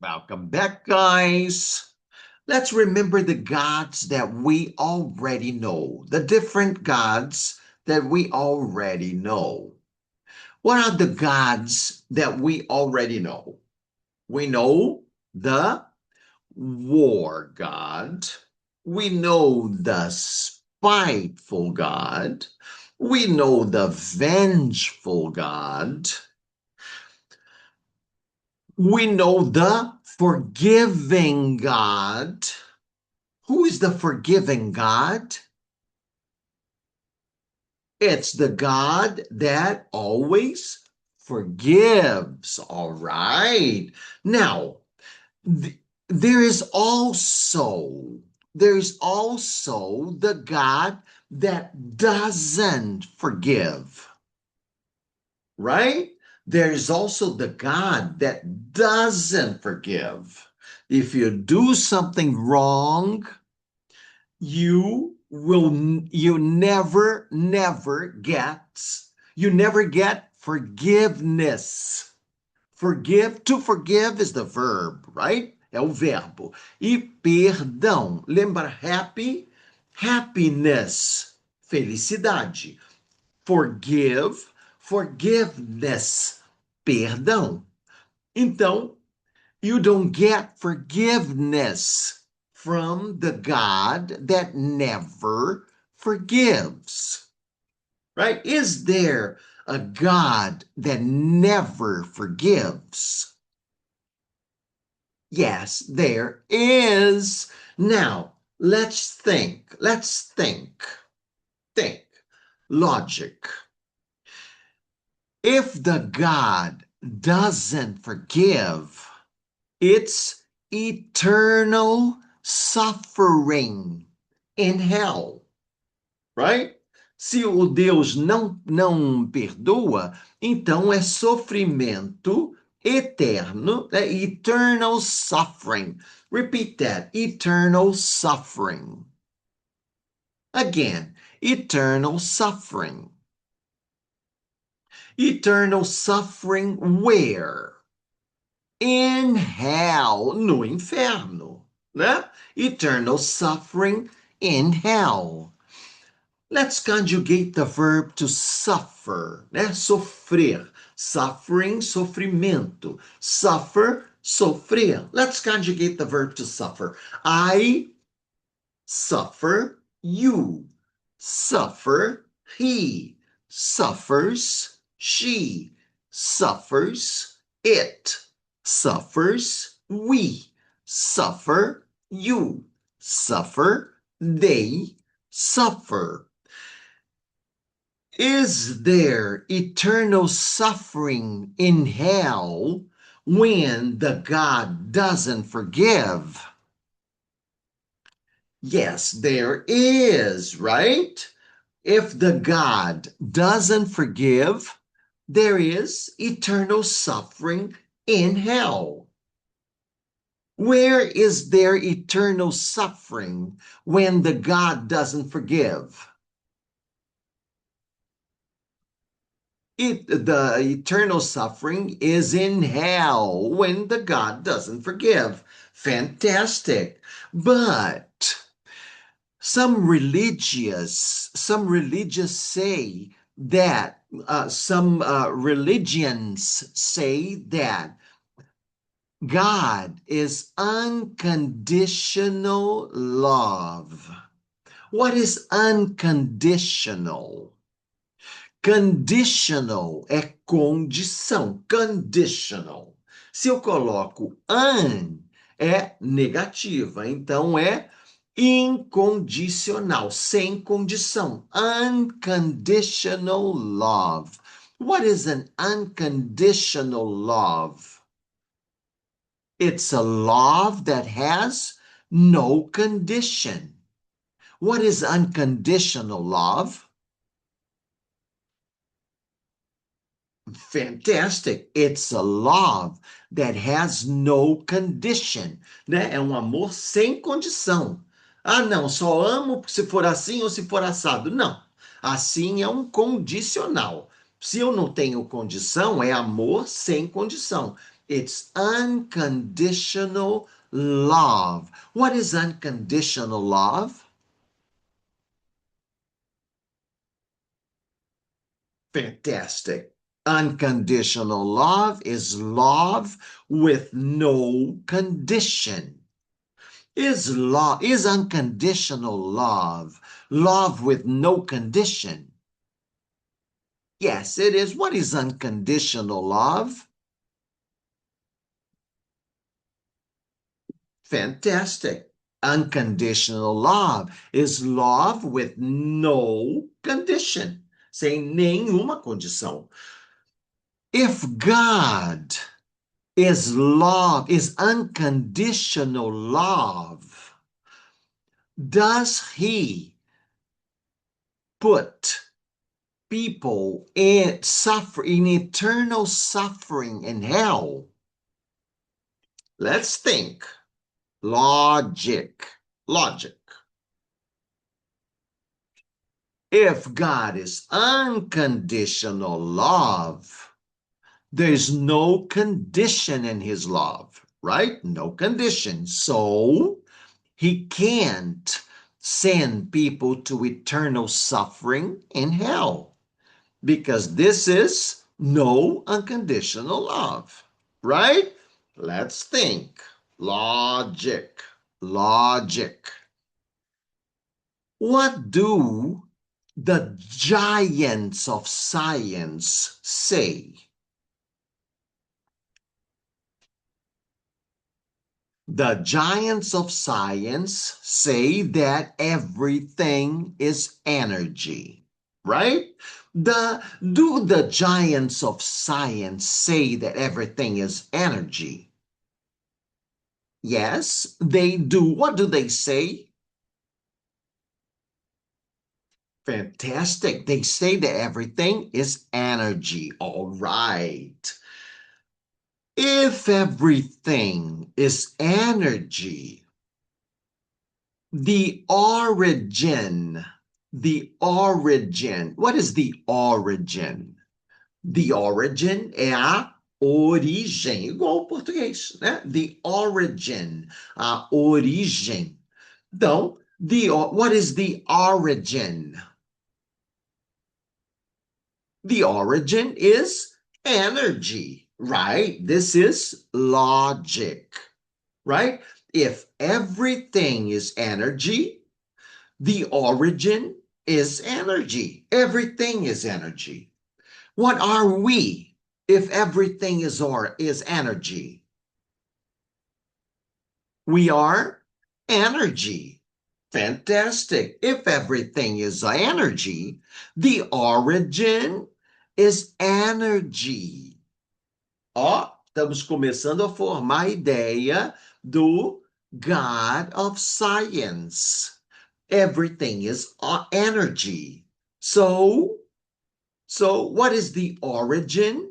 Welcome back, guys. Let's remember the gods that we already know, the different gods that we already know. What are the gods that we already know? We know the war god. We know the spiteful god. We know the vengeful god. We know the forgiving God. Who is the forgiving God? It's the God that always forgives. All right. Now, th- there is also the God that doesn't forgive, right? There's also the God that doesn't forgive. If you do something wrong, you never get forgiveness. To forgive is the verb, right? É o verbo. E perdão, lembra happiness, felicidade. Forgiveness, perdão. Então, you don't get forgiveness from the God that never forgives, right? Is there a God that never forgives? Yes, there is. Now, let's think. Think. Logic. If the God doesn't forgive, it's eternal suffering in hell, right? Se o Deus não perdoa, então é sofrimento eterno, é eternal suffering. Repeat that, eternal suffering. Again, eternal suffering. Eternal suffering where? In hell, no inferno, né? Eternal suffering in hell. Let's conjugate the verb to suffer, né? Sofrer. Suffering, sofrimento. Suffer, sofrer. Let's conjugate the verb to suffer. I suffer, you suffer, he suffers, she suffers, it suffers, we suffer, you suffer, they suffer. Is there eternal suffering in hell when the God doesn't forgive? Yes, there is, right? If the God doesn't forgive, there is eternal suffering in hell. Where is there eternal suffering when the God doesn't forgive? The eternal suffering is in hell when the God doesn't forgive. Fantastic. But some religious say that some religions say that God is unconditional love. What is unconditional? Conditional é condição. Conditional. Se eu coloco é negativa, então é incondicional, sem condição. Unconditional love. What is an unconditional love? It's a love that has no condition. What is unconditional love? Fantastic. It's a love that has no condition, né? É um amor sem condição. Ah, não, só amo se for assim ou se for assado. Não. Assim é um condicional. Se eu não tenho condição, é amor sem condição. It's unconditional love. What is unconditional love? Fantastic. Unconditional love is love with no condition. Is unconditional love with no condition? Yes, it is. What is unconditional love? Fantastic. Unconditional love is love with no condition, sem nenhuma condição. If God is love, is unconditional love, does he put people in eternal suffering in hell? Let's think. Logic. Logic. If God is unconditional love, there's no condition in his love, right? No condition. So he can't send people to eternal suffering in hell because this is no unconditional love, right? Let's think. Logic. Logic. What do the giants of science say? The giants of science say that everything is energy, right? Do the giants of science say that everything is energy? Yes, they do. What do they say? Fantastic. They say that everything is energy. All right. If everything is energy, the origin, what is the origin? The origin é a origem, igual ao português, né? The origin, a origem. Então, what is the origin? The origin is energy, right? This is logic, right? If everything is energy, the origin is energy. Everything is energy. What are we if everything is energy? We are energy. Fantastic. If everything is energy, the origin is energy. Ó, estamos começando a formar a ideia do God of Science. Everything is energy. So what is the origin?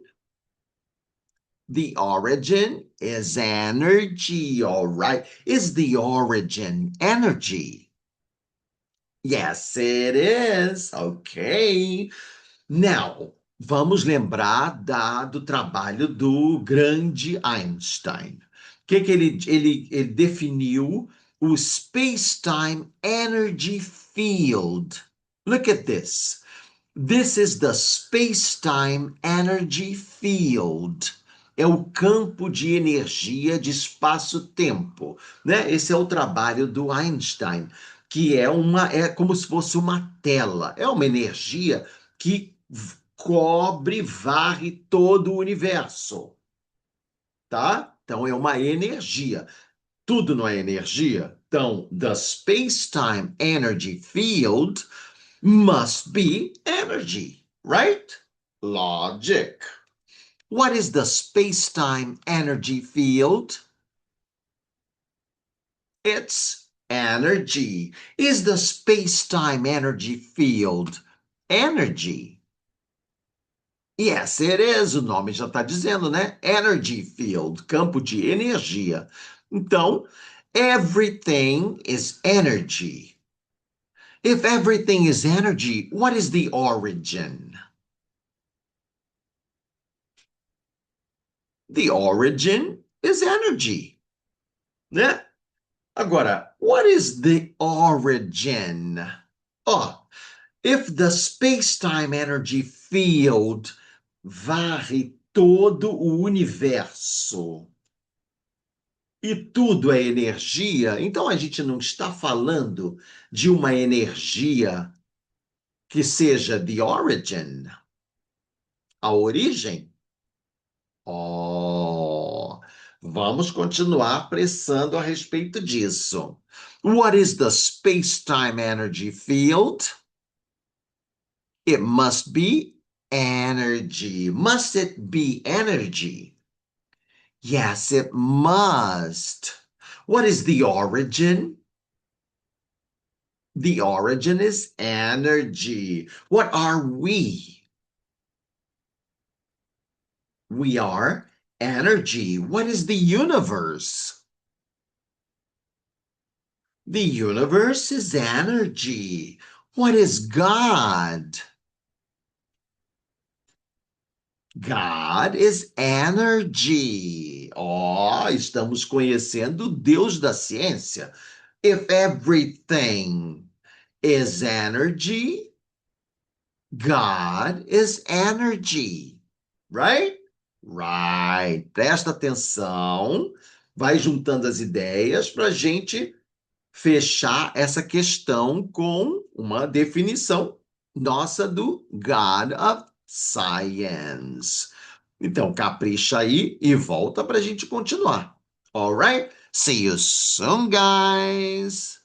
The origin is energy, all right. Is the origin energy? Yes, it is. Okay. Now, vamos lembrar do trabalho do grande Einstein. O que ele definiu? O space-time energy field. Look at this. This is the space-time energy field. É o campo de energia de espaço-tempo, né? Esse é o trabalho do Einstein, que é como se fosse uma tela. É uma energia que cobre, varre todo o universo, tá? Então é uma energia. Tudo não é energia. Então, the space-time energy field must be energy, right? Logic. What is the space-time energy field? It's energy. Is the space-time energy field energy? Yes, it is. O nome já está dizendo, né? Energy field, campo de energia. Então, everything is energy. If everything is energy, what is the origin? The origin is energy, né? Agora, what is the origin? Ó, if the space-time energy field varre todo o universo e tudo é energia, então a gente não está falando de uma energia que seja the origin, a origem. Oh, vamos continuar pressando a respeito disso. What is the space-time energy field? It must be energy. Must it be energy? Yes, it must. What is the origin? The origin is energy. What are we? We are energy. What is the universe? The universe is energy. What is God? God is energy. Oh, estamos conhecendo o Deus da ciência. If everything is energy, God is energy. Right? Right. Presta atenção. Vai juntando as ideias para a gente fechar essa questão com uma definição nossa do God of Science. Então, capricha aí e volta para a gente continuar. Alright? See you soon, guys!